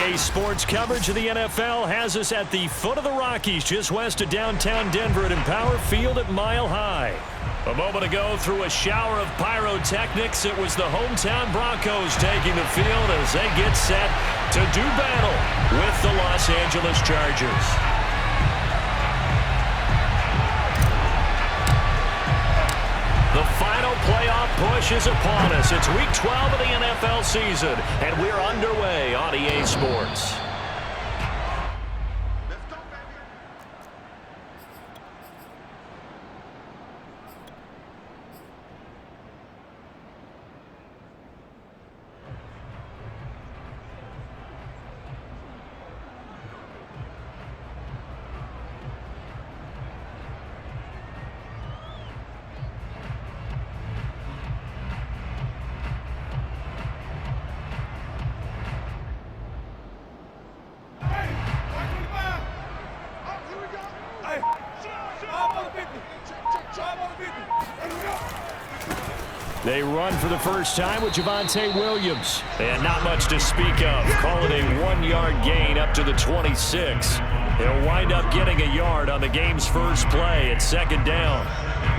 EA Sports coverage of the NFL has us at the foot of the Rockies, just west of downtown Denver at Empower Field at Mile High. A moment ago, through a shower of pyrotechnics, it was the hometown Broncos taking the field as they get set to do battle with the Los Angeles Chargers. The final playoff push is upon us. It's Week 12 of the NFL season, and we're underway on EA Sports. They run for the first time with Javonte Williams. And not much to speak of. Call it a 1-yard gain up to the 26. He'll wind up getting a yard on the game's first play at second down.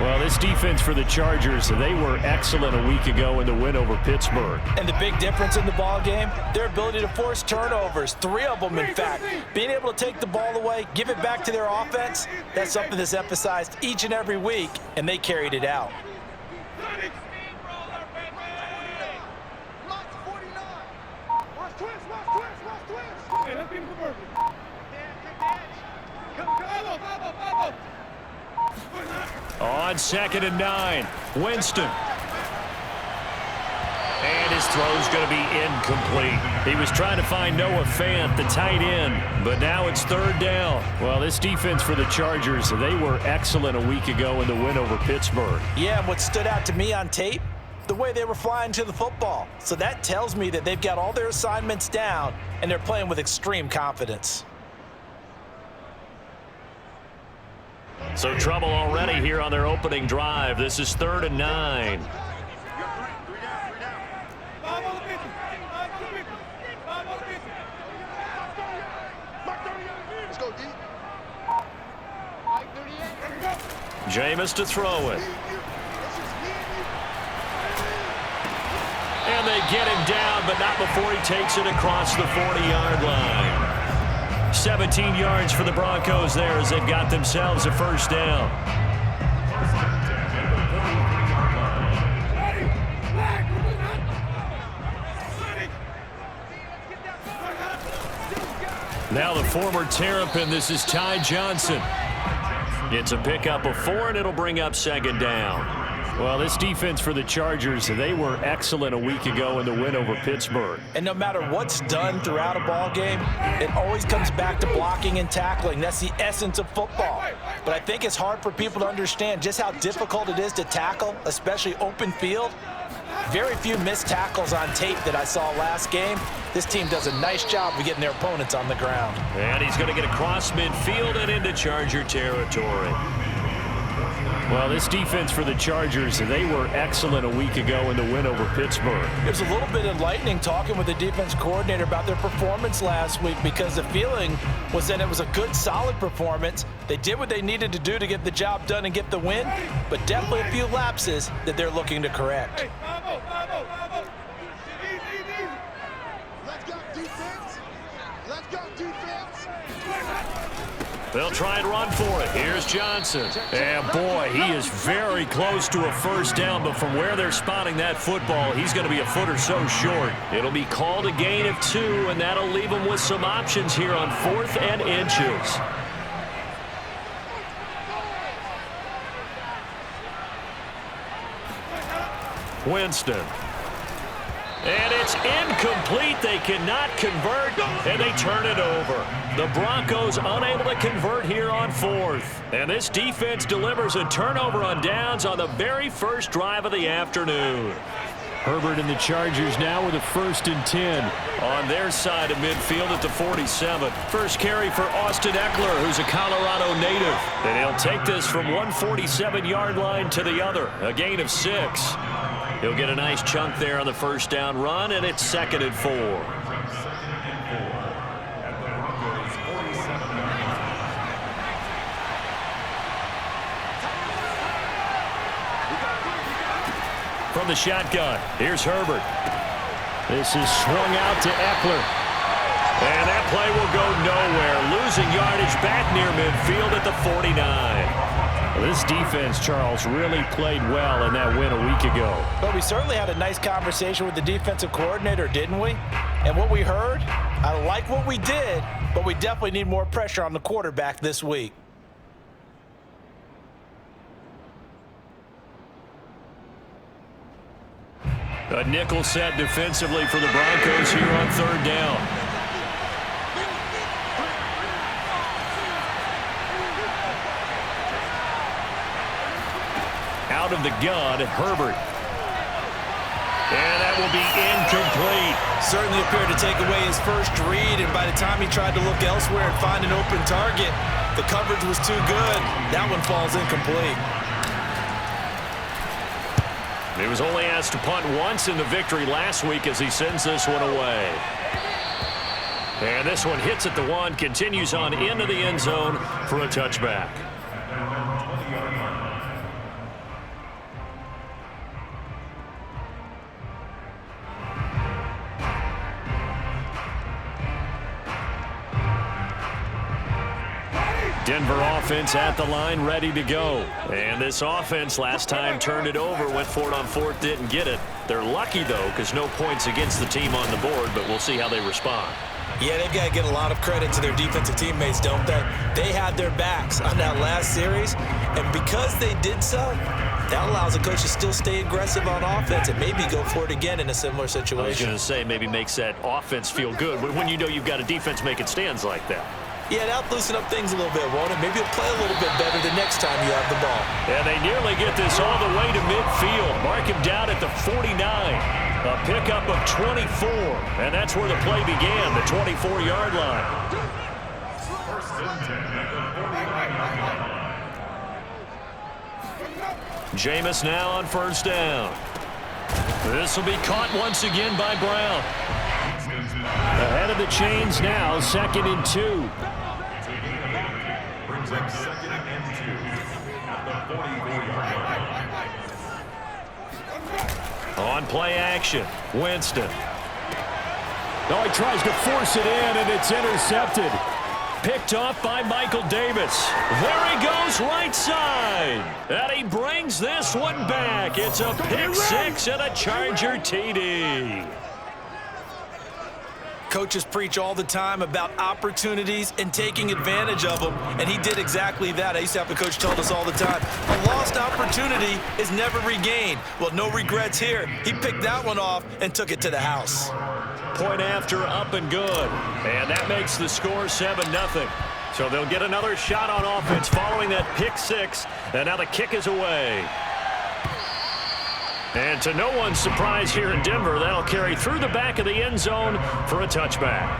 Well, this defense for the Chargers, they were excellent a week ago in the win over Pittsburgh. And the big difference in the ball game, their ability to force turnovers, 3 of them in fact. Being able to take the ball away, give it back to their offense, that's something that's emphasized each and every week, and they carried it out. On 2nd and 9, Winston. And his throw's going to be incomplete. He was trying to find Noah Fant, the tight end, but now it's 3rd down. Well, this defense for the Chargers, they were excellent a week ago in the win over Pittsburgh. Yeah, and what stood out to me on tape, the way they were flying to the football. So that tells me that they've got all their assignments down, and they're playing with extreme confidence. So trouble already here on their opening drive. This is 3rd and 9. Jameis to throw it. And they get him down, but not before he takes it across the 40-yard line. 17 yards for the Broncos there as they've got themselves a first down. Now the former Terrapin, this is Ty Johnson. It's a pickup of 4, and it'll bring up 2nd down. Well, this defense for the Chargers, they were excellent a week ago in the win over Pittsburgh. And no matter what's done throughout a ball game, it always comes back to blocking and tackling. That's the essence of football. But I think it's hard for people to understand just how difficult it is to tackle, especially open field. Very few missed tackles on tape that I saw last game. This team does a nice job of getting their opponents on the ground. And he's going to get across midfield and into Charger territory. Well, this defense for the Chargers, they were excellent a week ago in the win over Pittsburgh. It was a little bit enlightening talking with the defense coordinator about their performance last week, because the feeling was that it was a good, solid performance. They did what they needed to do to get the job done and get the win, but definitely a few lapses that they're looking to correct. Let's go defense. Let's go defense. They'll try and run for it. Here's Johnson. And boy, he is very close to a first down, but from where they're spotting that football, he's going to be a foot or so short. It'll be called a gain of 2, and that'll leave him with some options here on 4th and inches. Winston. And it's incomplete. They cannot convert, and they turn it over. The Broncos unable to convert here on 4th. And this defense delivers a turnover on downs on the very first drive of the afternoon. Herbert and the Chargers now with a 1st and 10 on their side of midfield at the 47. First carry for Austin Eckler, who's a Colorado native. And he'll take this from 147-yard line to the other, a gain of 6. He'll get a nice chunk there on the first down run, and it's 2nd and 4. from the shotgun. Here's Herbert. This is swung out to Eckler. And that play will go nowhere. Losing yardage back near midfield at the 49. Well, this defense, Charles, really played well in that win a week ago. But we certainly had a nice conversation with the defensive coordinator, didn't we? And what we heard, I like what we did, but we definitely need more pressure on the quarterback this week. A nickel set defensively for the Broncos here on third down. Out of the gun, Herbert. And that will be incomplete. Certainly appeared to take away his first read, and by the time he tried to look elsewhere and find an open target, the coverage was too good. That one falls incomplete. He was only asked to punt once in the victory last week as he sends this one away. And this one hits at the 1, continues on into the end zone for a touchback. Denver offense at the line, ready to go. And this offense last time turned it over, went for it on 4th, didn't get it. They're lucky, though, because no points against the team on the board, but we'll see how they respond. Yeah, they've got to get a lot of credit to their defensive teammates, don't they? They had their backs on that last series, and because they did so, that allows the coach to still stay aggressive on offense and maybe go for it again in a similar situation. I was going to say, maybe makes that offense feel good when you know you've got a defense making stands like that. Yeah, that'll loosen up things a little bit, won't it? Maybe you'll play a little bit better the next time you have the ball. And they nearly get this all the way to midfield. Mark him down at the 49. A pickup of 24. And that's where the play began, the 24-yard line. Jameis now on first down. This will be caught once again by Brown. Ahead of the chains now, 2nd and 2. Brings up 2nd and 2 at the 44-yard line. On play action, Winston. Oh, he tries to force it in, and it's intercepted. Picked off by Michael Davis. There he goes, right side. And he brings this one back. It's a pick 6 and a Charger TD. Coaches preach all the time about opportunities and taking advantage of them, and he did exactly that. I used to have the coach tell us all the time, a lost opportunity is never regained. Well, no regrets here. He picked that one off and took it to the house. Point after, up and good. And that makes the score 7-0. So they'll get another shot on offense following that pick 6, and now the kick is away. And to no one's surprise here in Denver, that'll carry through the back of the end zone for a touchback.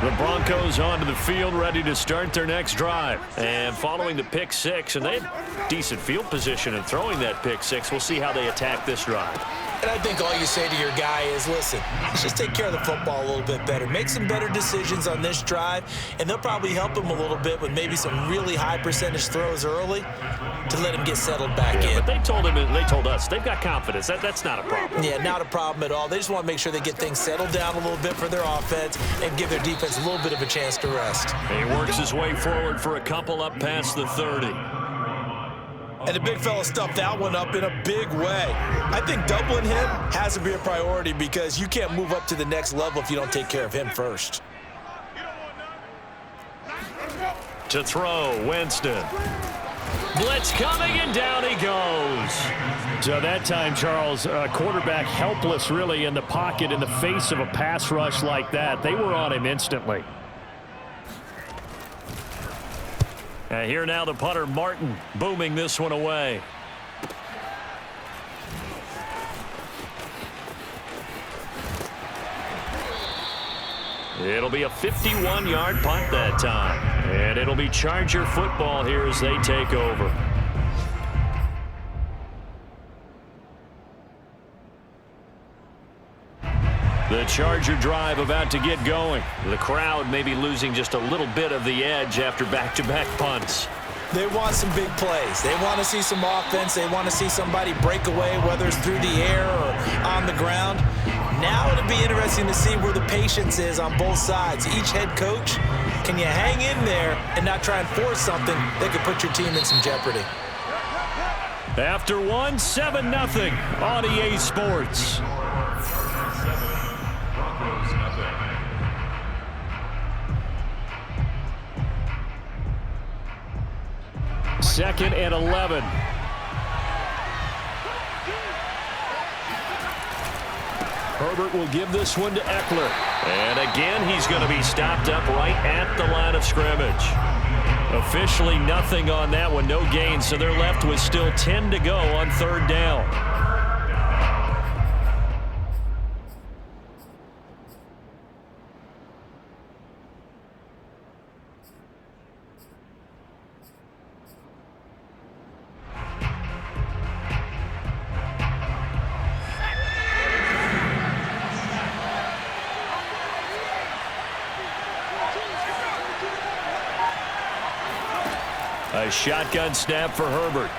The Broncos onto the field, ready to start their next drive. And following the pick 6, and they had decent field position in throwing that pick 6. We'll see how they attack this drive. And I think all you say to your guy is, listen, let's just take care of the football a little bit better. Make some better decisions on this drive, and they'll probably help him a little bit with maybe some really high percentage throws early to let him get settled back in. But they told him, and they told us, they've got confidence. That's not a problem. Yeah, not a problem at all. They just want to make sure they get things settled down a little bit for their offense and give their defense a little bit of a chance to rest. He works his way forward for a couple up past the 30. And the big fella stuffed that one up in a big way. I think doubling him has to be a priority because you can't move up to the next level if you don't take care of him first. To throw, Winston. Blitz coming, and down he goes. So that time, Charles, quarterback helpless really in the pocket in the face of a pass rush like that. They were on him instantly. Here now the punter, Martin, booming this one away. It'll be a 51-yard punt that time. And it'll be Charger football here as they take over. The Charger drive about to get going. The crowd may be losing just a little bit of the edge after back-to-back punts. They want some big plays. They want to see some offense. They want to see somebody break away, whether it's through the air or on the ground. Now it'll be interesting to see where the patience is on both sides. Each head coach, can you hang in there and not try and force something that could put your team in some jeopardy? After one, 7-0 on EA Sports. Second and 11. Herbert will give this one to Eckler. And again, he's going to be stopped up right at the line of scrimmage. Officially nothing on that one, no gain, so they're left with still 10 to go on third down. A shotgun snap for Herbert.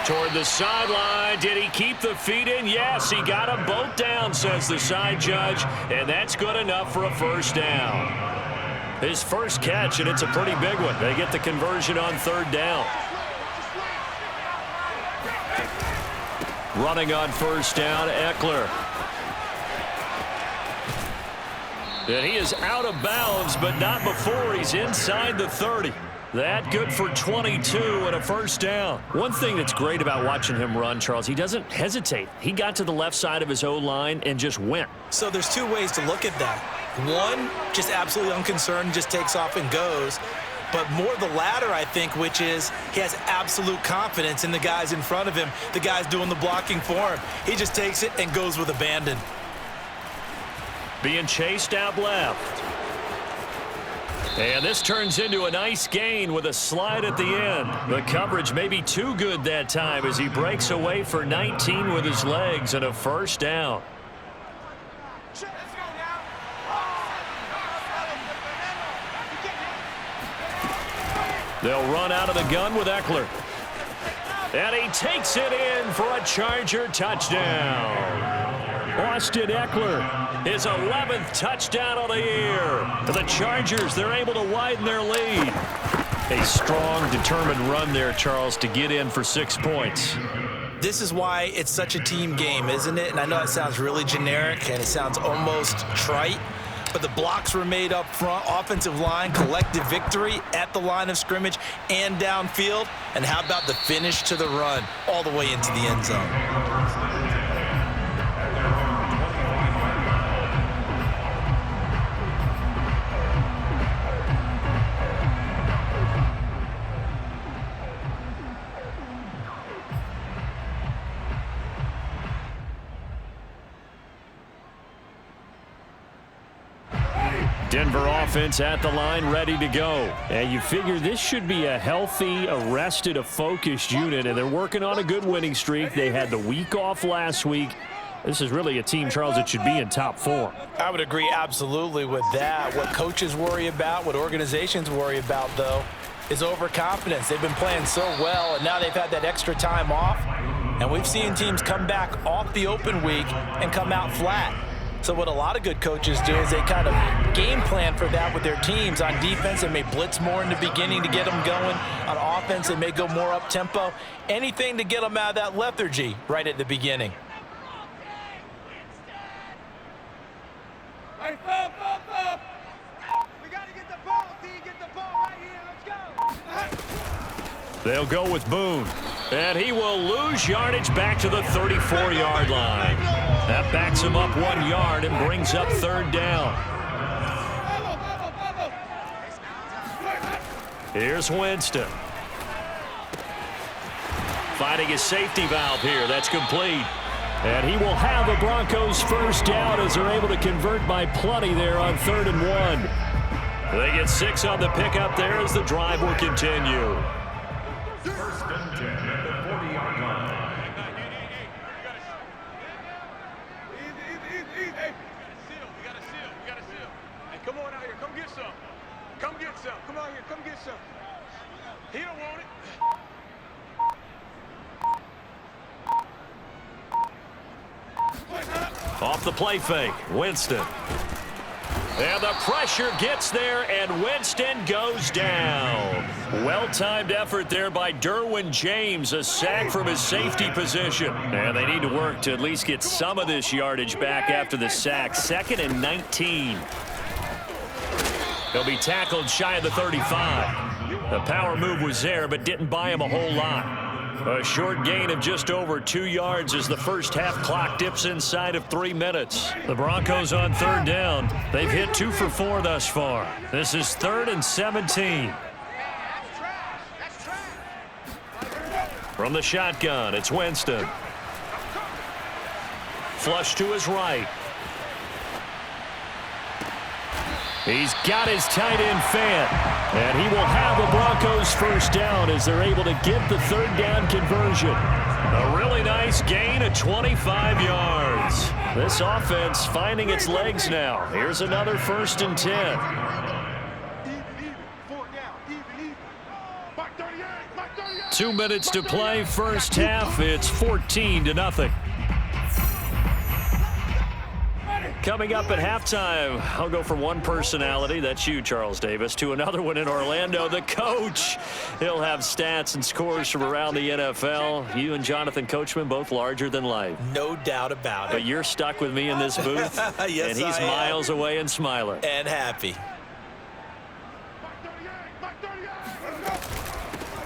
Toward the sideline. Did he keep the feet in? Yes, he got them both down, says the side judge, and that's good enough for a first down. His first catch, and it's a pretty big one. They get the conversion on third down. Running on first down, Eckler. And he is out of bounds, but not before he's inside the 30. That good for 22 and a first down. One thing that's great about watching him run, Charles, he doesn't hesitate. He got to the left side of his O-line and just went. So there's two ways to look at that. One, just absolutely unconcerned, just takes off and goes. But more the latter, I think, which is he has absolute confidence in the guys in front of him, the guys doing the blocking for him. He just takes it and goes with abandon. Being chased out left. And this turns into a nice gain with a slide at the end. The coverage may be too good that time as he breaks away for 19 with his legs and a first down. They'll run out of the gun with Eckler. And he takes it in for a Charger touchdown. Austin Eckler, his 11th touchdown of the year. The Chargers, they're able to widen their lead. A strong, determined run there, Charles, to get in for 6 points. This is why it's such a team game, isn't it? And I know it sounds really generic and it sounds almost trite, but the blocks were made up front, offensive line, collective victory at the line of scrimmage and downfield. And how about the finish to the run all the way into the end zone? Denver offense at the line, ready to go. And you figure this should be a healthy, a rested, a focused unit, and they're working on a good winning streak. They had the week off last week. This is really a team, Charles, that should be in top form. I would agree absolutely with that. What coaches worry about, what organizations worry about, though, is overconfidence. They've been playing so well, and now they've had that extra time off. And we've seen teams come back off the open week and come out flat. So what a lot of good coaches do is they kind of game plan for that with their teams. On defense, they may blitz more in the beginning to get them going. On offense, they may go more up-tempo. Anything to get them out of that lethargy right at the beginning. Hey, up. We got to get the ball, D. Get the ball right here. Let's go. They'll go with Boone. And he will lose yardage back to the 34-yard line. That backs him up 1 yard and brings up third down. Here's Winston. Finding his safety valve here. That's complete. And he will have a Broncos first down as they're able to convert by plenty there on 3rd and 1. They get 6 on the pickup there as the drive will continue. First and 10 at the 40-yard line. come on out here. Come get some. Come get some. Come out here. Come get some. He don't want it. Off the play fake, Winston. And the pressure gets there, and Winston goes down. Well-timed effort there by Derwin James, a sack from his safety position. And they need to work to at least get some of this yardage back after the sack. 2nd and 19. He'll be tackled shy of the 35. The power move was there, but didn't buy him a whole lot. A short gain of just over 2 yards as the first half clock dips inside of 3 minutes. The Broncos on 3rd down. They've hit 2 for 4 thus far. This is 3rd and 17. From the shotgun, it's Winston. Flush to his right. He's got his tight end fan, and he will have the Broncos first down as they're able to get the 3rd down conversion. A really nice gain of 25 yards. This offense finding its legs now. Here's another 1st and 10. 2 minutes to play, first half. It's 14-0. Coming up at halftime, I'll go from one personality, that's you, Charles Davis, to another one in Orlando, the coach. He'll have stats and scores from around the NFL. You and Jonathan Coachman, both larger than life. No doubt about it. But you're stuck with me in this booth, yes, and he's miles away and smiling. And happy.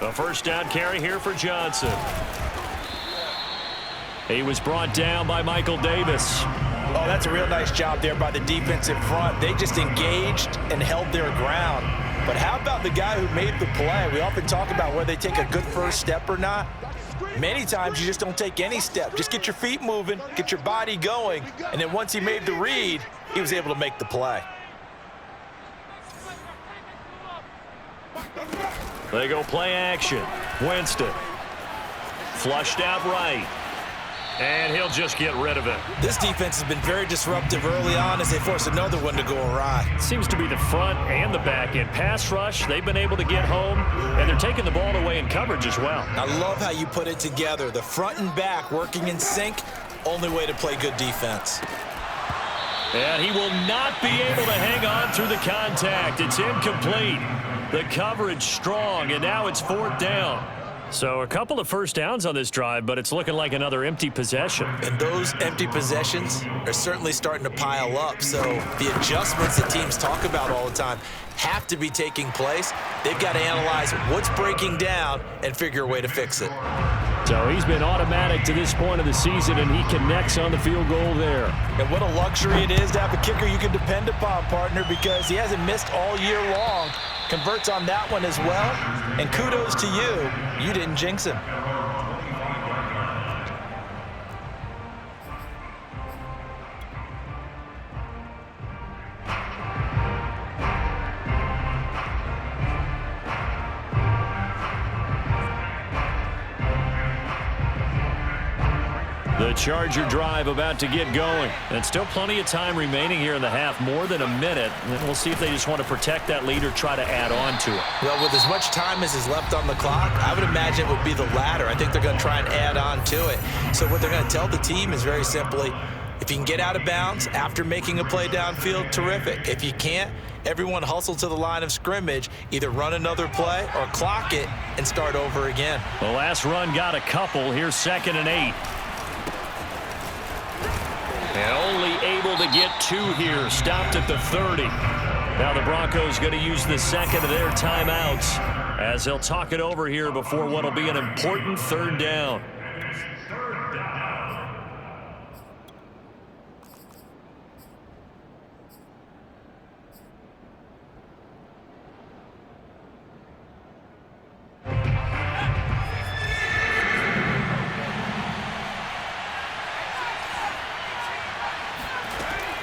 A first down carry here for Johnson. He was brought down by Michael Davis. Oh, that's a real nice job there by the defensive front. They just engaged and held their ground. But how about the guy who made the play? We often talk about whether they take a good first step or not. Many times you just don't take any step. Just get your feet moving, get your body going, and then once he made the read, he was able to make the play. They go play action. Winston. Flushed out right. And he'll just get rid of it. This defense has been very disruptive early on as they force another one to go awry. Seems to be the front and the back end. Pass rush, they've been able to get home, and they're taking the ball away in coverage as well. I love how you put it together. The front and back working in sync, only way to play good defense. And he will not be able to hang on through the contact. It's incomplete. The coverage strong, and now it's 4th down. So a couple of first downs on this drive, but it's looking like another empty possession. And those empty possessions are certainly starting to pile up. So the adjustments that teams talk about all the time have to be taking place. They've got to analyze what's breaking down and figure a way to fix it. So he's been automatic to this point of the season, and he connects on the field goal there. And what a luxury it is to have a kicker you can depend upon, partner, because he hasn't missed all year long. Converts on that one as well. And kudos to you. You didn't jinx him. The Charger drive about to get going. And still plenty of time remaining here in the half, more than a minute. And we'll see if they just want to protect that lead or try to add on to it. Well, with as much time as is left on the clock, I would imagine it would be the latter. I think they're going to try and add on to it. So what they're going to tell the team is very simply, if you can get out of bounds after making a play downfield, terrific. If you can't, everyone hustle to the line of scrimmage, either run another play or clock it and start over again. The last run got a couple. Here's 2nd and 8. And only able to get 2 here. Stopped at the 30. Now the Broncos going to use the second of their timeouts as they'll talk it over here before what will be an important 3rd down.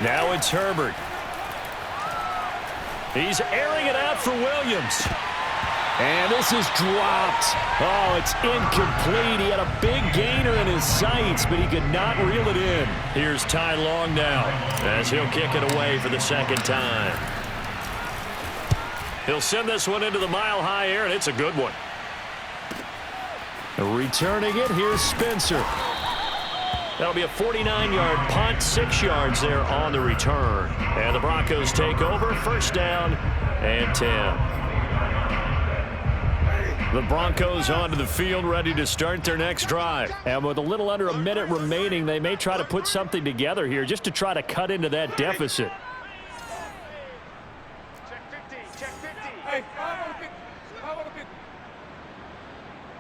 Now it's Herbert. He's airing it out for Williams. And this is dropped. Oh, it's incomplete. He had a big gainer in his sights, but he could not reel it in. Here's Ty Long now as he'll kick it away for the 2nd time. He'll send this one into the mile-high air, and it's a good one. Returning it, here's Spencer. That'll be a 49-yard punt, 6 yards there on the return. And the Broncos take over, first down and 10. The Broncos onto the field, ready to start their next drive. And with a little under a minute remaining, they may try to put something together here just to try to cut into that deficit. Check 50, check 50. Hey, 5 on the 50. 5 on the 50.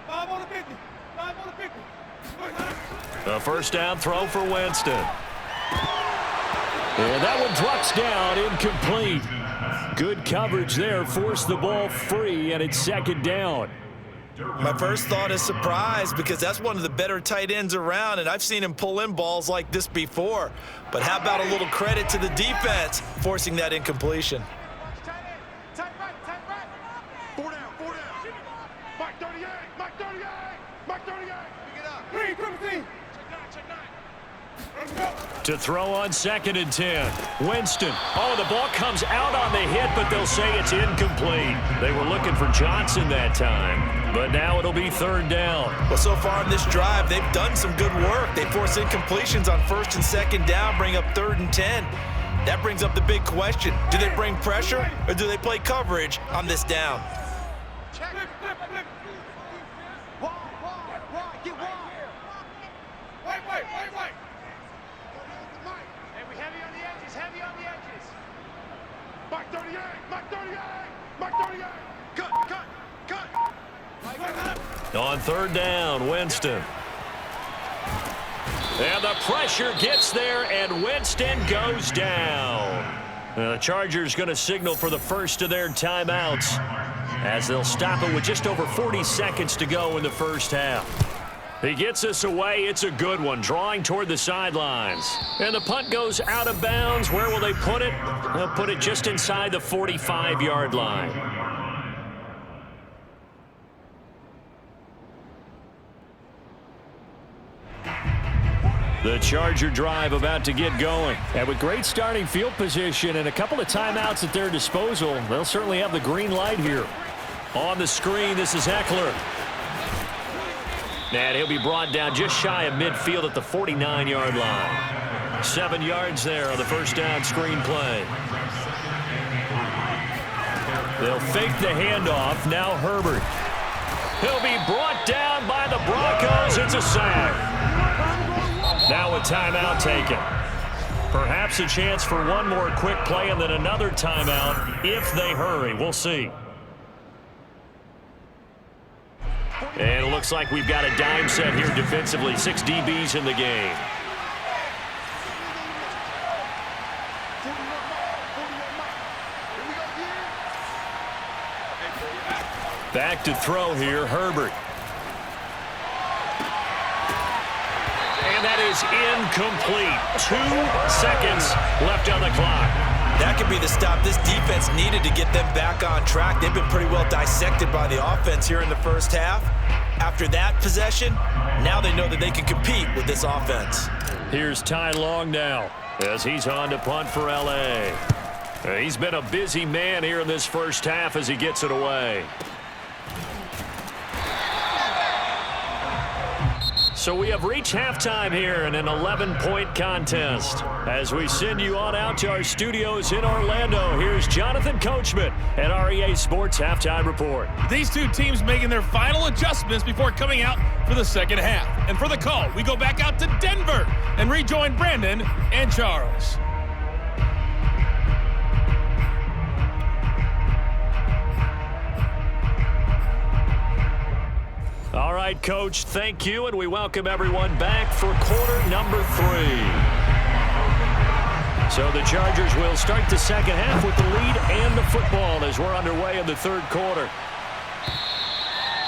5 on the 50. 5 on the 50. A first down throw for Winston. And that one drops down, incomplete. Good coverage there, forced the ball free, and it's second down. My first thought is surprise, because that's one of the better tight ends around, and I've seen him pull in balls like this before. But how about a little credit to the defense forcing that incompletion? Tight end, tight right, tight right. 4 down, 4 down. Mike 38, Mike 38, Mike 38. Pick it up. 3, 17. Check 9. Let's go. To throw on second and 10. Winston. Oh, the ball comes out on the hit, but they'll say it's incomplete. They were looking for Johnson that time, but now it'll be third down. Well, so far in this drive, they've done some good work. They force incompletions on first and second down, bring up 3rd and 10. That brings up the big question. Do they bring pressure, or do they play coverage on this down? Check. Flip. Wide, get wide. Wait. Hey, we heavy on the edges, heavy on the edges. Mike 38, Mike 38, Mike 38. Cut. On third down, Winston. And the pressure gets there, and Winston goes down. The Chargers going to signal for the first of their timeouts, as they'll stop it with just over 40 seconds to go in the first half. He gets us away. It's a good one, drawing toward the sidelines. And the punt goes out of bounds. Where will they put it? They'll put it just inside the 45-yard line. The Charger drive about to get going. And with great starting field position and a couple of timeouts at their disposal, they'll certainly have the green light here. On the screen, this is Eckler. And he'll be brought down just shy of midfield at the 49-yard line. 7 yards there on the first down screen play. They'll fake the handoff. Now Herbert. He'll be brought down by the Broncos. It's a sack. Now a timeout taken. Perhaps a chance for one more quick play and then another timeout if they hurry. We'll see. And it looks like we've got a dime set here defensively. 6 DBs in the game. Back to throw here, Herbert. And that is incomplete. 2 seconds left on the clock. That could be the stop this defense needed to get them back on track. They've been pretty well dissected by the offense here in the first half. After that possession, now they know that they can compete with this offense. Here's Ty Long now as he's on to punt for L.A. He's been a busy man here in this first half as he gets it away. So we have reached halftime here in an 11-point contest. As we send you on out to our studios in Orlando, here's Jonathan Coachman at REA Sports Halftime Report. These two teams making their final adjustments before coming out for the second half. And for the call, we go back out to Denver and rejoin Brandon and Charles. All right, Coach, thank you, and we welcome everyone back for quarter number 3. So the Chargers will start the second half with the lead and the football as we're underway in the third quarter.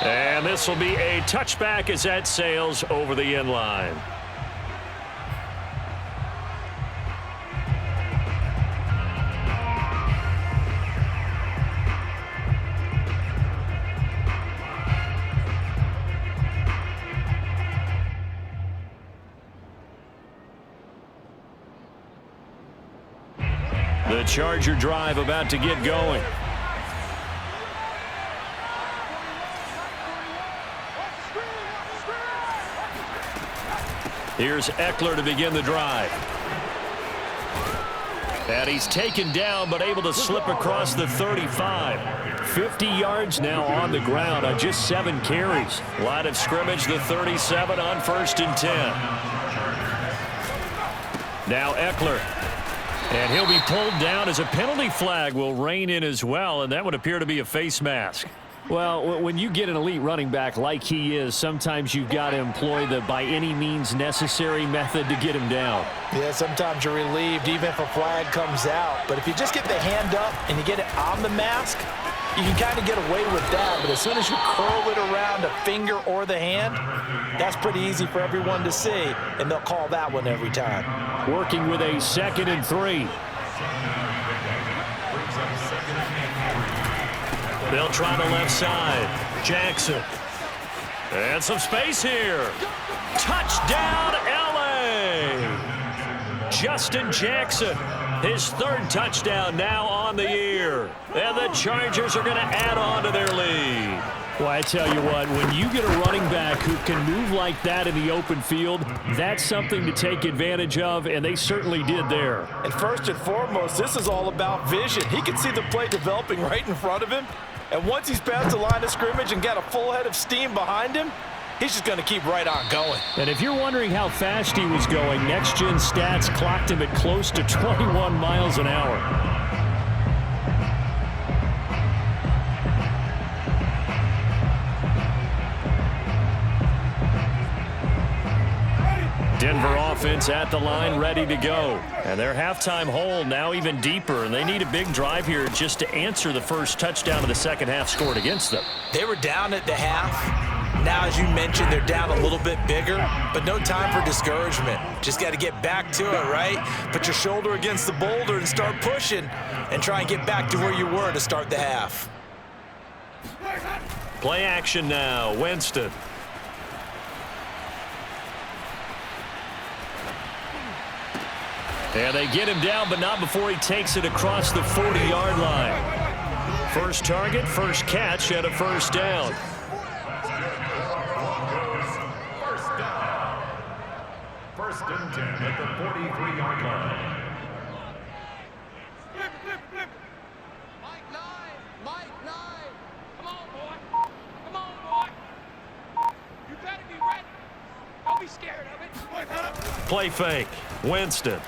And this will be a touchback as that sails over the end line. The Charger drive about to get going. Here's Eckler to begin the drive. And he's taken down, but able to slip across the 35. 50 yards now on the ground on just 7 carries. Line of scrimmage, the 37 on 1st and 10. Now Eckler. And he'll be pulled down as a penalty flag will rein in as well, and that would appear to be a face mask. Well, when you get an elite running back like he is, sometimes you've got to employ the by any means necessary method to get him down. Yeah, sometimes you're relieved even if a flag comes out. But if you just get the hand up and you get it on the mask, you can kind of get away with that. But as soon as you curl it around a finger or the hand, that's pretty easy for everyone to see, and they'll call that one every time. Working with a 2nd and 3. They'll try the left side. Jackson. And some space here. Touchdown, L.A. Justin Jackson. His 3rd touchdown now on the year. And the Chargers are going to add on to their lead. Well, I tell you what, when you get a running back who can move like that in the open field, that's something to take advantage of, and they certainly did there. And first and foremost, this is all about vision. He can see the play developing right in front of him. And once he's past the line of scrimmage and got a full head of steam behind him, he's just going to keep right on going. And if you're wondering how fast he was going, Next Gen Stats clocked him at close to 21 miles an hour. Denver offense at the line, ready to go. And their halftime hole now even deeper, and they need a big drive here just to answer the first touchdown of the second half scored against them. They were down at the half. Now, as you mentioned, they're down a little bit bigger, but no time for discouragement. Just got to get back to it, right? Put your shoulder against the boulder and start pushing and try and get back to where you were to start the half. Play action now, Winston. And they get him down, but not before he takes it across the 40-yard line. First target, first catch, and a first down. First and 10 at the 43-yard line. Flip. Mike 9. Come on, boy. You better be ready. Don't be scared of it. Play fake, Winston.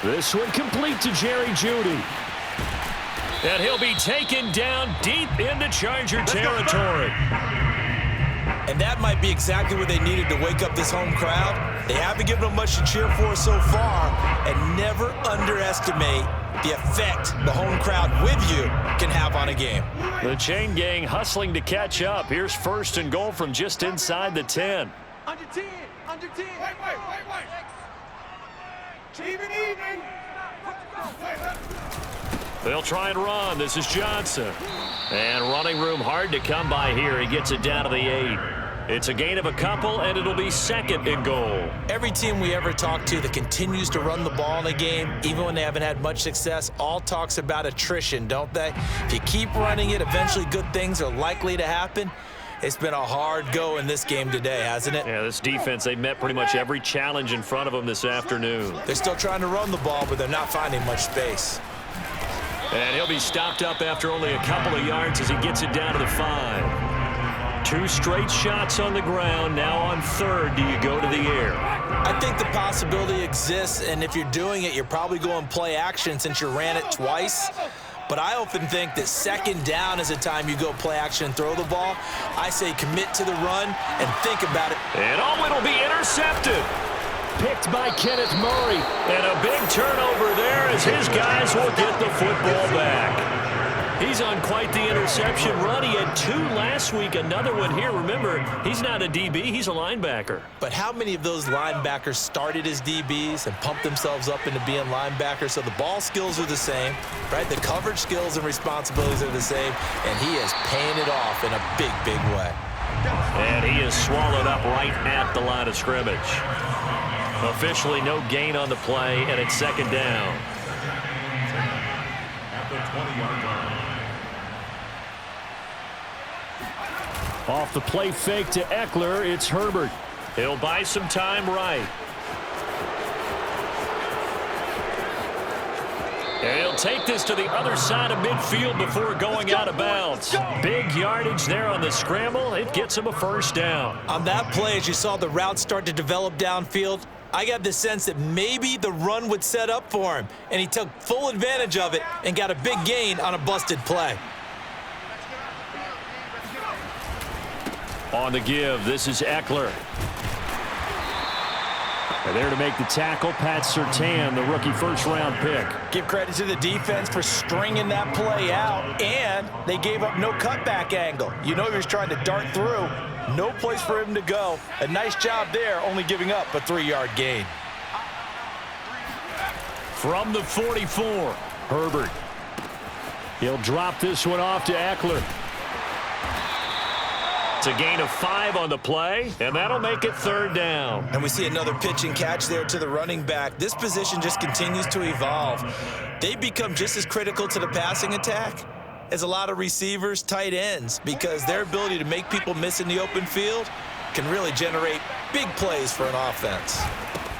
This one complete to Jerry Jeudy. And he'll be taken down deep into Charger territory. And that might be exactly what they needed to wake up this home crowd. They haven't given them much to cheer for so far, and never underestimate the effect the home crowd with you can have on a game. The chain gang hustling to catch up. Here's 1st and goal from just inside the 10. Under 10. Wait. Even. They'll try and run. This is Johnson. And running room hard to come by here. He gets it down to the 8. It's a gain of a couple, and it'll be 2nd and goal. Every team we ever talk to that continues to run the ball in a game, even when they haven't had much success, all talks about attrition, don't they? If you keep running it, eventually good things are likely to happen. It's been a hard go in this game today, hasn't it? Yeah, this defense, they met pretty much every challenge in front of them this afternoon. They're still trying to run the ball, but they're not finding much space. And he'll be stopped up after only a couple of yards as he gets it down to the 5. 2 straight shots on the ground. Now on 3rd, do you go to the air? I think the possibility exists, and if you're doing it, you're probably going play action since you ran it twice. But I often think that 2nd down is a time you go play action and throw the ball. I say commit to the run and think about it. And it'll be intercepted. Picked by Kenneth Murray. And a big turnover there as his guys will get the football back. He's on quite the interception run. He had 2 last week, another one here. Remember, he's not a DB, he's a linebacker. But how many of those linebackers started as DBs and pumped themselves up into being linebackers? So the ball skills are the same, right? The coverage skills and responsibilities are the same, and he is paying it off in a big, big way. And he is swallowed up right at the line of scrimmage. Officially no gain on the play, and it's second down. At the 20-yard line. Off the play fake to Eckler, it's Herbert. He'll buy some time right. And he'll take this to the other side of midfield before going out of bounds. Big yardage there on the scramble. It gets him a first down. On that play, as you saw the route start to develop downfield, I got the sense that maybe the run would set up for him, and he took full advantage of it and got a big gain on a busted play. On the give, this is Eckler. And there to make the tackle, Pat Surtain, the rookie first-round pick. Give credit to the defense for stringing that play out, and they gave up no cutback angle. You know he was trying to dart through. No place for him to go. A nice job there, only giving up a 3-yard gain. From the 44, Herbert. He'll drop this one off to Eckler. It's a gain of 5 on the play, and that'll make it third down. And we see another pitch and catch there to the running back. This position just continues to evolve. They become just as critical to the passing attack as a lot of receivers, tight ends, because their ability to make people miss in the open field can really generate big plays for an offense.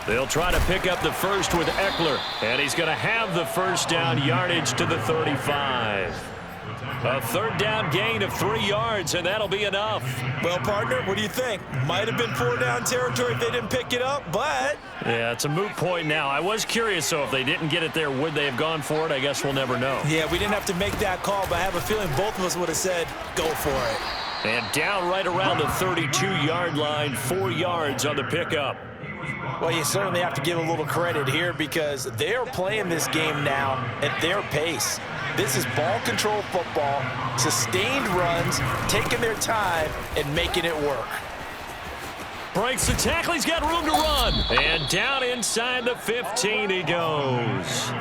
They'll try to pick up the first with Eckler, and he's going to have the first down yardage to the 35. A third down gain of 3 yards, and that'll be enough. Well, partner, what do you think? Might have been 4-down territory if they didn't pick it up, but... Yeah, it's a moot point now. I was curious, so if they didn't get it there, would they have gone for it? I guess we'll never know. Yeah, we didn't have to make that call, but I have a feeling both of us would have said, go for it. And down right around the 32-yard line, 4 yards on the pickup. Well, you certainly have to give a little credit here because they are playing this game now at their pace. This is ball control football, sustained runs, taking their time and making it work. Breaks the tackle, he's got room to run. And down inside the 15 he goes.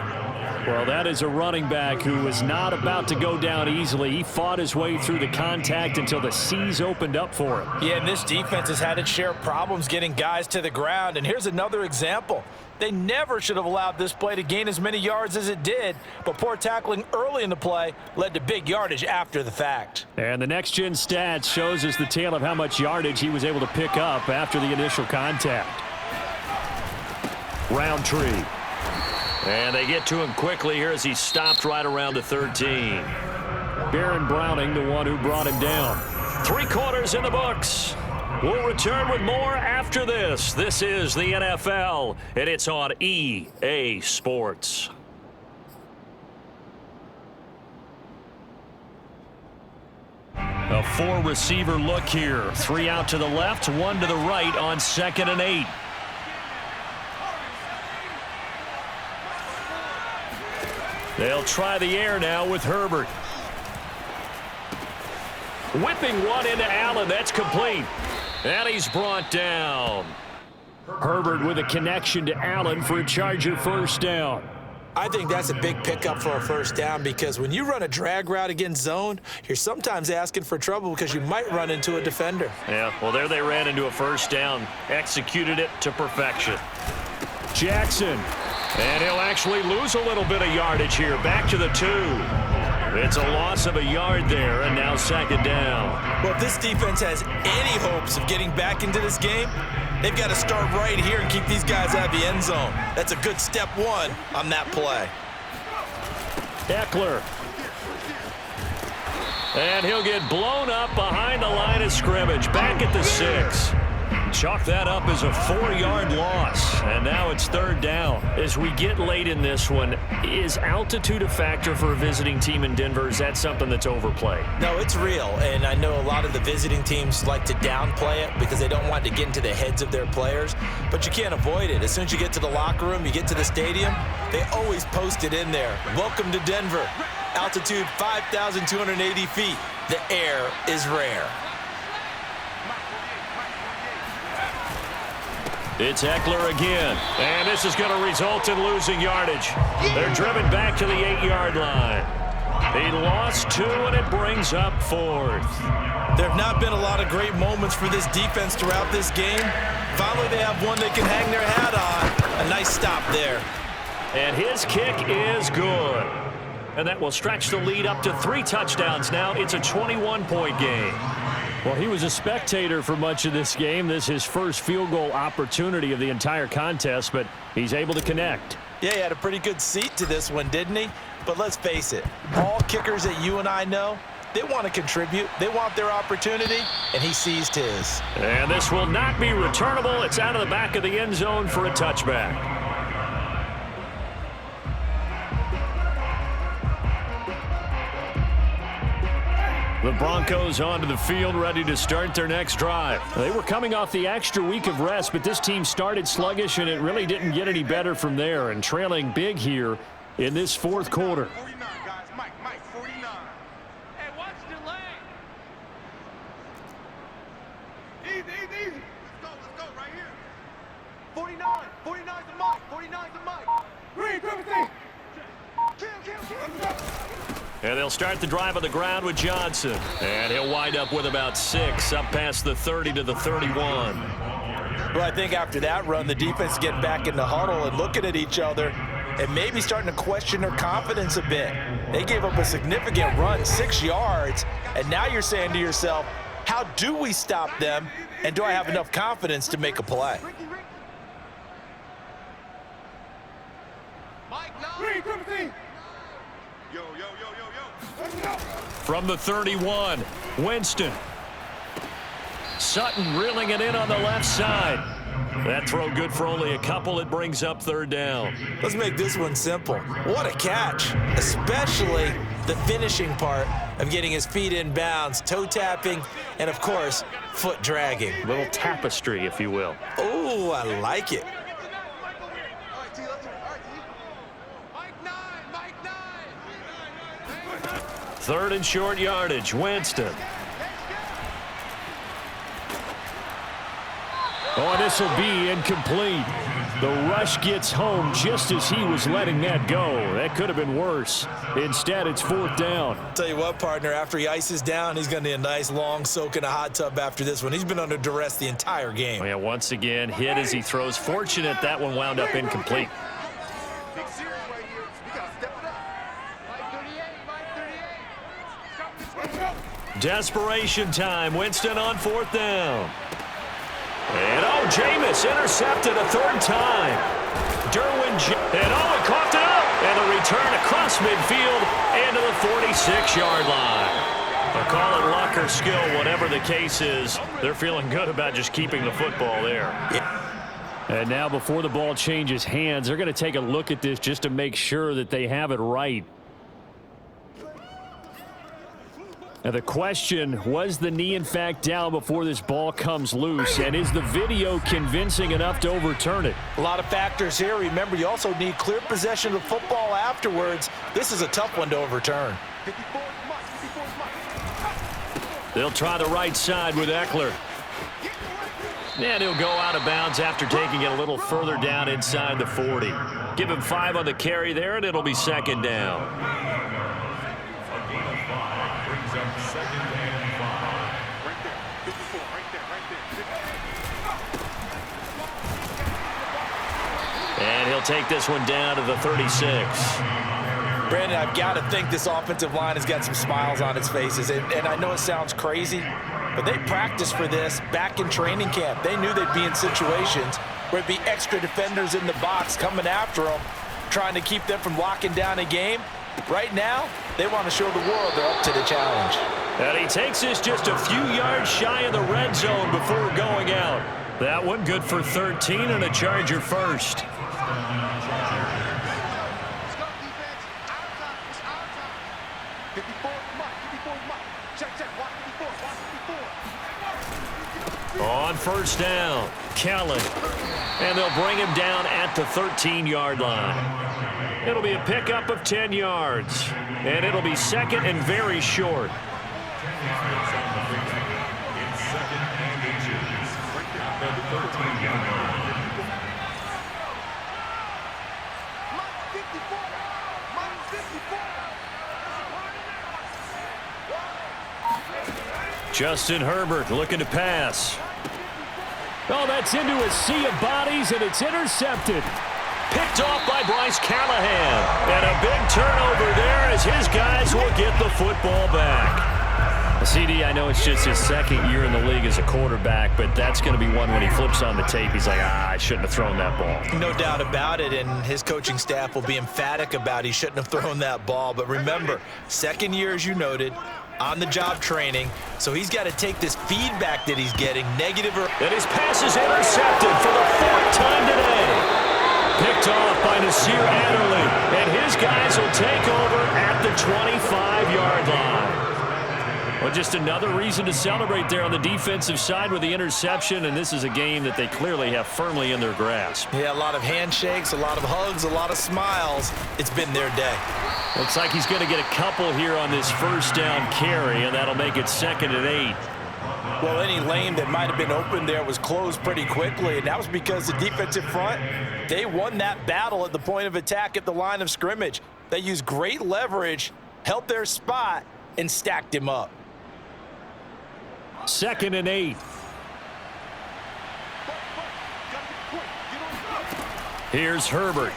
Well, that is a running back who was not about to go down easily. He fought his way through the contact until the seas opened up for him. Yeah, and this defense has had its share of problems getting guys to the ground. And here's another example. They never should have allowed this play to gain as many yards as it did, but poor tackling early in the play led to big yardage after the fact. And the next-gen stats shows us the tale of how much yardage he was able to pick up after the initial contact. Roundtree. And they get to him quickly here as he stopped right around the 13. Baron Browning, the one who brought him down. 3 quarters in the books. We'll return with more after this. This is the NFL, and it's on EA Sports. A 4-receiver look here. 3 out to the left, 1 to the right on 2nd and 8. They'll try the air now with Herbert. Whipping one into Allen. That's complete. And he's brought down. Herbert with a connection to Allen for a Charger first down. I think that's a big pickup for a first down because when you run a drag route against zone, you're sometimes asking for trouble because you might run into a defender. Yeah, well, there they ran into a first down. Executed it to perfection. Jackson. And he'll actually lose a little bit of yardage here. Back to the 2. It's a loss of a yard there, and now 2nd down. Well, if this defense has any hopes of getting back into this game, they've got to start right here and keep these guys out of the end zone. That's a good step 1 on that play. Eckler. And he'll get blown up behind the line of scrimmage. Back at the 6. Chalk that up as a 4-yard loss, and now it's 3rd down. As we get late in this one, is altitude a factor for a visiting team in Denver? Is that something that's overplayed? No, it's real, and I know a lot of the visiting teams like to downplay it because they don't want to get into the heads of their players, but you can't avoid it. As soon as you get to the locker room, you get to the stadium, they always post it in there. Welcome to Denver. Altitude 5,280 feet. The air is rare. It's Eckler again, and this is going to result in losing yardage. They're driven back to the 8-yard line. He lost 2, and it brings up 4th. There have not been a lot of great moments for this defense throughout this game. Finally, they have one they can hang their hat on. A nice stop there. And his kick is good. And that will stretch the lead up to 3 touchdowns now. It's a 21-point game. Well, he was a spectator for much of this game. This is his first field goal opportunity of the entire contest, but he's able to connect. Yeah, he had a pretty good seat to this one, didn't he? But let's face it, all kickers that you and I know, they want to contribute. They want their opportunity, and he seized his. And this will not be returnable. It's out of the back of the end zone for a touchback. The Broncos onto the field, ready to start their next drive. They were coming off the extra week of rest, but this team started sluggish, and it really didn't get any better from there, and trailing big here in this 4th quarter. 49, guys. Mike, 49. Hey, watch the lane. Easy. Let's go, right here. 49. 49's the Mike. 49's the Mike. Green, 17. Kill. And they'll start the drive on the ground with Johnson. And he'll wind up with about 6, up past the 30 to the 31. Well, I think after that run, the defense getting back in the huddle and looking at each other and maybe starting to question their confidence a bit. They gave up a significant run, 6 yards, and now you're saying to yourself, how do we stop them, and do I have enough confidence to make a play? Mike, no. Green, 17. Yo. From the 31, Winston. Sutton reeling it in on the left side. That throw good for only a couple. It brings up 3rd down. Let's make this one simple. What a catch, especially the finishing part of getting his feet in bounds, toe tapping, and of course, foot dragging. A little tapestry, if you will. Oh, I like it. All right, T, let's go. All right, T. Mike 9. 3rd and short yardage, Winston. Oh, this will be incomplete. The rush gets home just as he was letting that go. That could have been worse. Instead, it's 4th down. Tell you what, partner, after he ices down, he's going to need a nice long soak in a hot tub after this one. He's been under duress the entire game. Oh, yeah, once again, hit as he throws. Fortunate that one wound up incomplete. Big series right here. We got to step it up. Mike 38. Desperation time. Winston on 4th down. And Jameis intercepted a 3rd time. Derwin, and he coughed it up. And a return across midfield into the 46-yard line. I'll call it luck or skill, whatever the case is. They're feeling good about just keeping the football there. And now before the ball changes hands, they're going to take a look at this just to make sure that they have it right. Now the question, was the knee in fact down before this ball comes loose, and is the video convincing enough to overturn it? A lot of factors here. Remember, you also need clear possession of the football afterwards. This is a tough one to overturn. 54 is Mike. They'll try the right side with Eckler. And he'll go out of bounds after taking it a little further down inside the 40. Give him 5 on the carry there, and it'll be 2nd down. And he'll take this one down to the 36. Brandon, I've got to think this offensive line has got some smiles on its faces. And I know it sounds crazy, but they practiced for this back in training camp. They knew they'd be in situations where it'd be extra defenders in the box coming after them, trying to keep them from locking down a game. Right now, they want to show the world they're up to the challenge. And he takes this just a few yards shy of the red zone before going out. That one good for 13 and a Charger first. Let's go, defense. Our time. It's our time. 54 is Mike. 54 is Mike. Check. Watch 54. On 1st down, Kellen. And they'll bring him down at the 13-yard line. It'll be a pickup of 10 yards. And it'll be 2nd and very short. Justin Herbert looking to pass. Oh, that's into a sea of bodies, and it's intercepted. Picked off by Bryce Callahan. And a big turnover there as his guys will get the football back. CD, I know it's just his second year in the league as a quarterback, but that's going to be one when he flips on the tape. He's like, I shouldn't have thrown that ball. No doubt about it, and his coaching staff will be emphatic about he shouldn't have thrown that ball. But remember, second year, as you noted, on-the-job training, so he's got to take this feedback that he's getting, negative or... And his pass is intercepted for the fourth time today. Picked off by Nasir Adderley, and his guys will take over at the 25-yard line. Well, just another reason to celebrate there on the defensive side with the interception, and this is a game that they clearly have firmly in their grasp. Yeah, a lot of handshakes, a lot of hugs, a lot of smiles. It's been their day. Looks like he's going to get a couple here on this first down carry, and that'll make it 2nd and 8. Well, any lane that might have been open there was closed pretty quickly, and that was because the defensive front, they won that battle at the point of attack at the line of scrimmage. They used great leverage, held their spot, and stacked him up. 2nd and 8. Here's Herbert.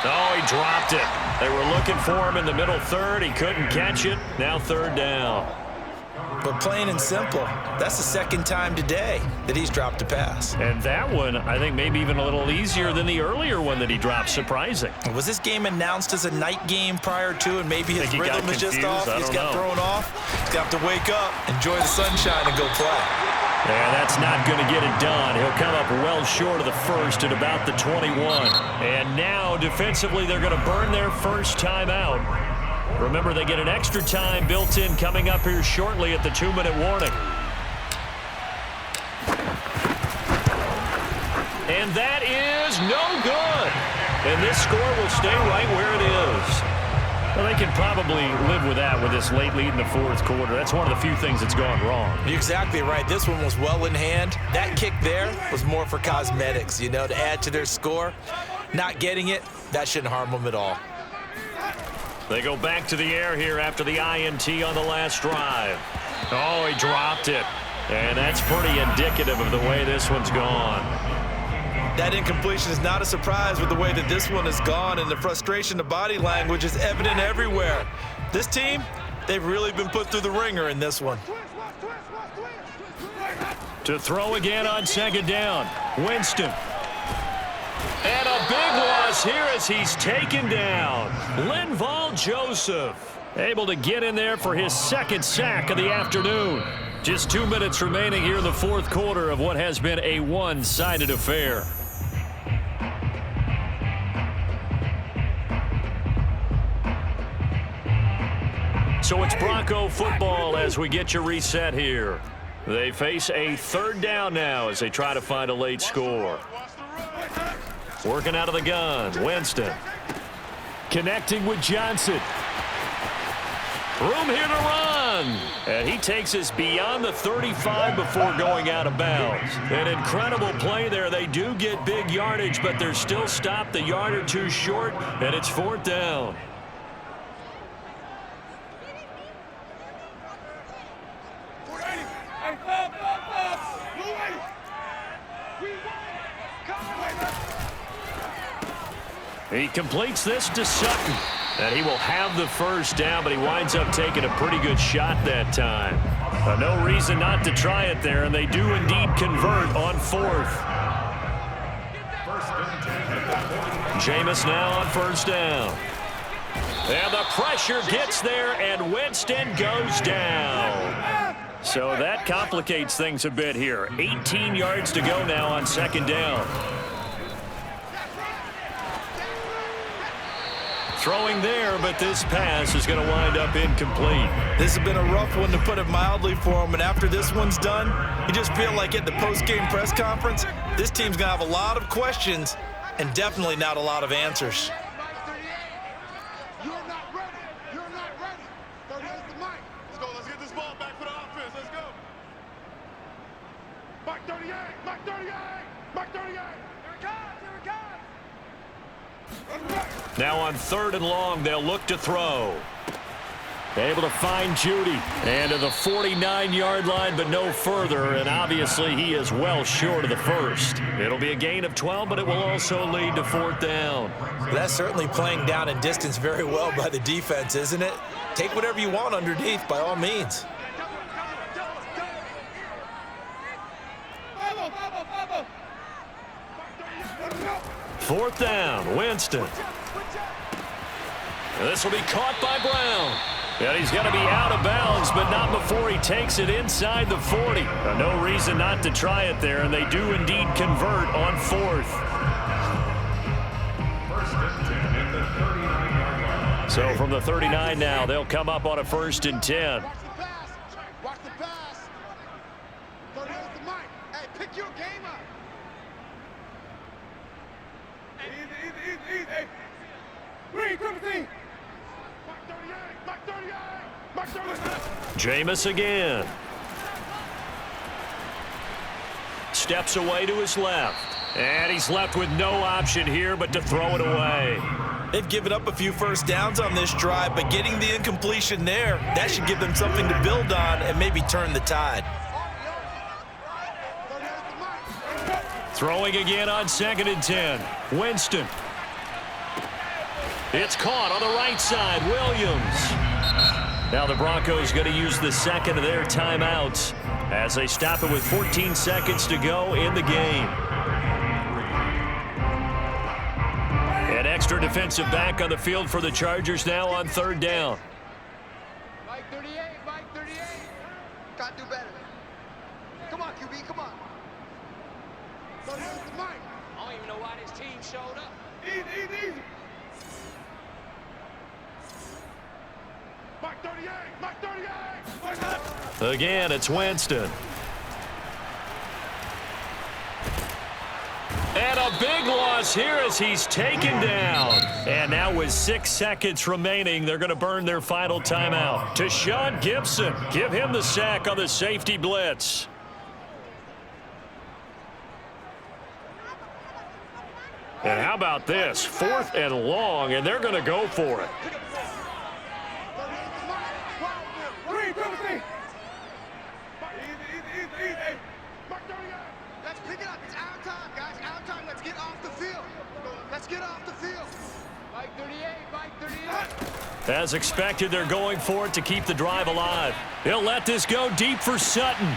Oh, he dropped it. They were looking for him in the middle third. He couldn't catch it. Now 3rd down. But plain and simple, that's the second time today that he's dropped a pass. And that one, I think, maybe even a little easier than the earlier one that he dropped. Surprising. Was this game announced as a night game prior to, and maybe his rhythm is just off? He's got thrown off. He's got to wake up, enjoy the sunshine, and go play. Yeah, that's not going to get it done. He'll come up well short of the first at about the 21. And now, defensively, they're going to burn their first time out. Remember, they get an extra time built in coming up here shortly at the 2-minute warning. And that is no good. And this score will stay right where it is. Well, they can probably live with that with this late lead in the 4th quarter. That's one of the few things that's gone wrong. You're exactly right. This one was well in hand. That kick there was more for cosmetics, you know, to add to their score. Not getting it, that shouldn't harm them at all. They go back to the air here after the INT on the last drive. Oh, he dropped it. And that's pretty indicative of the way this one's gone. That incompletion is not a surprise with the way that this one has gone, and the frustration, the body language is evident everywhere. This team, they've really been put through the ringer in this one. To throw again on 2nd down, Winston. And a big loss here as he's taken down. Linval Joseph able to get in there for his 2nd sack of the afternoon. Just 2 minutes remaining here in the 4th quarter of what has been a one-sided affair. So it's Bronco football as we get you reset here. They face a 3rd down now as they try to find a late score. Working out of the gun, Winston. Connecting with Johnson. Room here to run. And he takes us beyond the 35 before going out of bounds. An incredible play there. They do get big yardage, but they're still stopped a yard or two short, and it's 4th down. He completes this to Sutton. And he will have the first down, but he winds up taking a pretty good shot that time. No reason not to try it there, and they do indeed convert on 4th. Jameis now on 1st down. And the pressure gets there, and Winston goes down. So that complicates things a bit here. 18 yards to go now on 2nd down. Throwing there, but this pass is going to wind up incomplete. This has been a rough one, to put it mildly, for him. And after this one's done, you just feel like at the post-game press conference, this team's going to have a lot of questions and definitely not a lot of answers. You're not ready. You're not ready. 38's the mic. Let's go. Let's get this ball back for the offense. Let's go. Mike 38. Mike 38. Mike 38. Here it comes. Here it comes. Now on 3rd and long, they'll look to throw. Able to find Judy. And to the 49-yard line, but no further. And obviously, he is well short of the first. It'll be a gain of 12, but it will also lead to 4th down. That's certainly playing down in distance very well by the defense, isn't it? Take whatever you want underneath, by all means. Fourth down, Winston. This will be caught by Brown. And he's going to be out of bounds, but not before he takes it inside the 40. No reason not to try it there, and they do indeed convert on 4th. First and 10 at the 39-yard line. So from the 39 now, they'll come up on a 1st and 10. Watch the pass. Watch the pass. 38's the mic. Hey, pick your game up. Easy. Green, Timothy. Mark 38. Mark 38. Mark 38. Jameis again. Steps away to his left. And he's left with no option here but to throw it away. They've given up a few first downs on this drive, but getting the incompletion there, that should give them something to build on and maybe turn the tide. Throwing again on 2nd and 10. Winston. It's caught on the right side. Williams. Now the Broncos going to use the second of their timeouts as they stop it with 14 seconds to go in the game. An extra defensive back on the field for the Chargers now on 3rd down. Mike 38. Mike 38. Got to do better. Come on, QB. Come on. 38's the mic. I don't even know why this team showed up. Easy. Mark 38. Mark 38. Again, it's Winston. And a big loss here as he's taken down. And now with 6 seconds remaining, they're going to burn their final timeout. To Sean Gibson. Give him the sack on the safety blitz. And how about this? 4th and long, and they're going to go for it. Let's pick it up. It's our time, guys. Our time. Let's get off the field. Let's get off the field. Mike 38, Mike 38. As expected, they're going for it to keep the drive alive. They'll let this go deep for Sutton.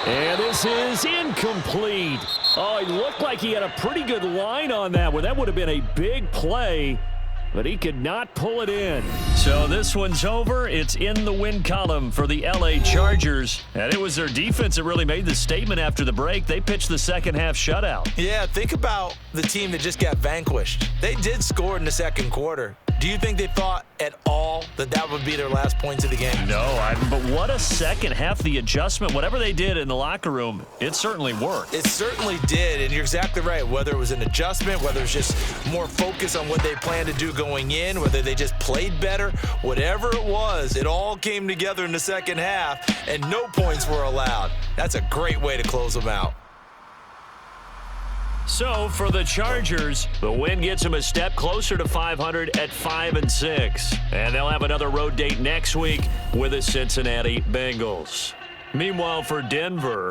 And this is incomplete. Oh, he looked like he had a pretty good line on that one. That would have been a big play, but he could not pull it in. So this one's over. It's in the win column for the LA Chargers. And it was their defense that really made the statement after the break. They pitched the second half shutout. Yeah, think about the team that just got vanquished. They did score in the second quarter. Do you think they thought at all that that would be their last points of the game? No, but what a second half. The adjustment, whatever they did in the locker room, it certainly worked. It certainly did, and you're exactly right. Whether it was an adjustment, whether it's just more focus on what they planned to do going in, whether they just played better, whatever it was, it all came together in the second half, and no points were allowed. That's a great way to close them out. So for the Chargers, the win gets them a step closer to 500 at 5-6. And they'll have another road date next week with the Cincinnati Bengals. Meanwhile, for Denver,